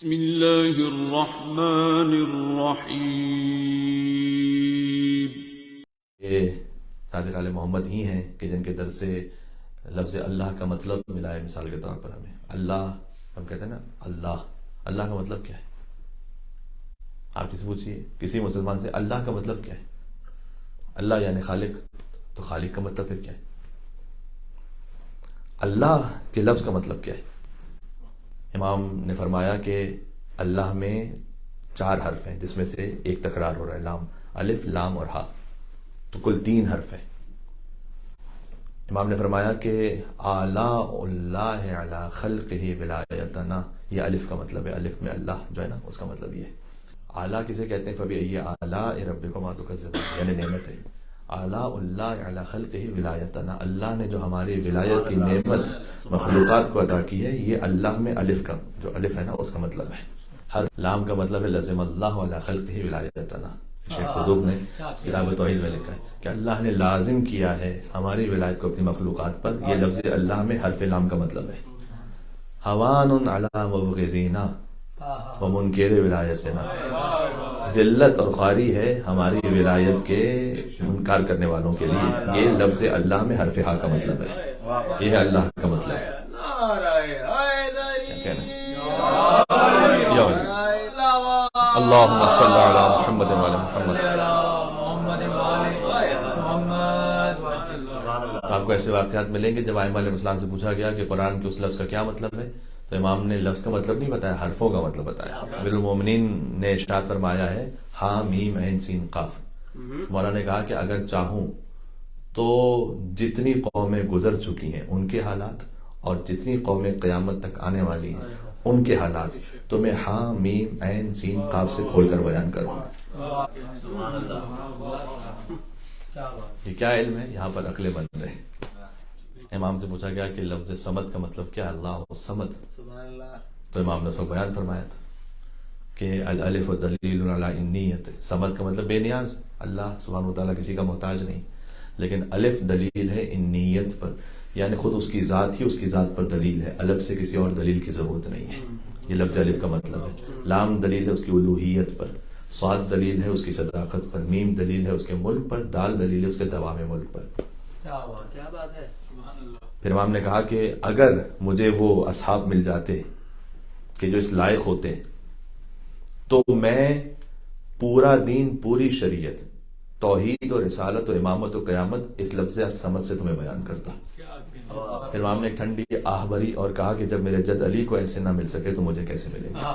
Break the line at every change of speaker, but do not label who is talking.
بسم اللہ الرحمن الرحیم.
یہ صادق آل محمد ہی ہیں کہ جن کے در سے لفظ اللہ کا مطلب ملا ہے. مثال کے طور پر ہمیں اللہ، ہم کہتے ہیں نا اللہ کا مطلب کیا ہے؟ آپ کسی پوچھیے کسی مسلمان سے اللہ کا مطلب کیا ہے؟ اللہ یعنی خالق، تو خالق کا مطلب پھر کیا ہے؟ اللہ کے لفظ کا مطلب کیا ہے؟ امام نے فرمایا کہ اللہ میں 4 حرف ہیں جس میں سے ایک تکرار ہو رہا ہے، لام، الف، لام اور ہا، تو کل 3 حرف ہیں. امام نے فرمایا کہ اعلیٰ اللہ علی خلقہ ولایتنا، یہ الف کا مطلب ہے. الف میں اللہ جو ہے نا اس کا مطلب یہ ہے. اعلیٰ کسے کہتے ہیں؟ فبأي آلاء ربكما تكذبان، یعنی نعمت ہے. اعلیٰ اللہ علی خلقہ ولایتنا، اللہ نے جو ہماری ولایت کی نعمت مخلوقات کو عطا کی ہے، یہ اللہ میں الف کا جو الف ہے نا اس کا مطلب ہے. ہر لام کا مطلب ہے لزم اللہ علی خلقہ ولایتنا. شیخ صدوق نے کتاب توحید میں لکھا ہے کہ اللہ نے لازم کیا ہے ہماری ولایت کو اپنی مخلوقات پر. یہ لفظ اللہ میں حرف لام کا مطلب ہے. ہوان علی مبغضینا ومنکر ولایتنا، ذلت اور خواری ہے ہماری ولایت کے منکر کرنے والوں کے لیے. یہ لفظ اللہ میں حرف ہا کا مطلب ہے. یہ ہے اللہ کا مطلب. اللہم صلی علی محمد وعلی محمد. تو آپ کو ایسے واقعات ملیں گے جب ائمہ علیہ السلام سے پوچھا گیا کہ قرآن کے اس لفظ کا کیا مطلب ہے، تو امام نے لفظ کا مطلب نہیں بتایا، حرفوں کا مطلب بتایا. امیر المومنین نے ارشاد فرمایا ہے ہا میم عین سین قاف. مولانا نے کہا کہ اگر چاہوں تو جتنی قومیں گزر چکی ہیں ان کے حالات اور جتنی قومیں قیامت تک آنے والی ہیں ان کے حالات تو میں ہا میم عین سین قاف سے کھول کر بیان کروں. یہ کیا علم ہے؟ یہاں پر عقلیں بند ہے. امام سے پوچھا گیا کہ لفظ صمد کا مطلب کیا ہے؟ اللہ الصمد. تو امام نے اس کو بیان فرمایا تھا کہ الالف دلیل علی انیت. صمد کا مطلب بے نیاز، اللہ سبحانہ وتعالیٰ کسی کا محتاج نہیں، لیکن الف دلیل ہے انیت پر، یعنی خود اس کی ذات ہی اس کی ذات پر دلیل ہے، الگ سے کسی اور دلیل کی ضرورت نہیں ہے. یہ لفظ الف کا مطلب ہے. لام دلیل ہے اس کی الوہیت پر، صاد دلیل ہے اس کی صداقت پر، میم دلیل ہے اس کے ملک پر، دال دلیل ہے اس کے دوام ملک پر.
کیا بات ہے.
پھر امام نے کہا کہ اگر مجھے وہ اصحاب مل جاتے کہ جو اس لائق ہوتے تو میں پورا دین، پوری شریعت، توحید و رسالت و امامت و قیامت اس لفظ الصمد سے تمہیں بیان کرتا. پھر امام نے ٹھنڈی آہ بھری اور کہا کہ جب میرے جد علی کو ایسے نہ مل سکے تو مجھے کیسے ملے گا.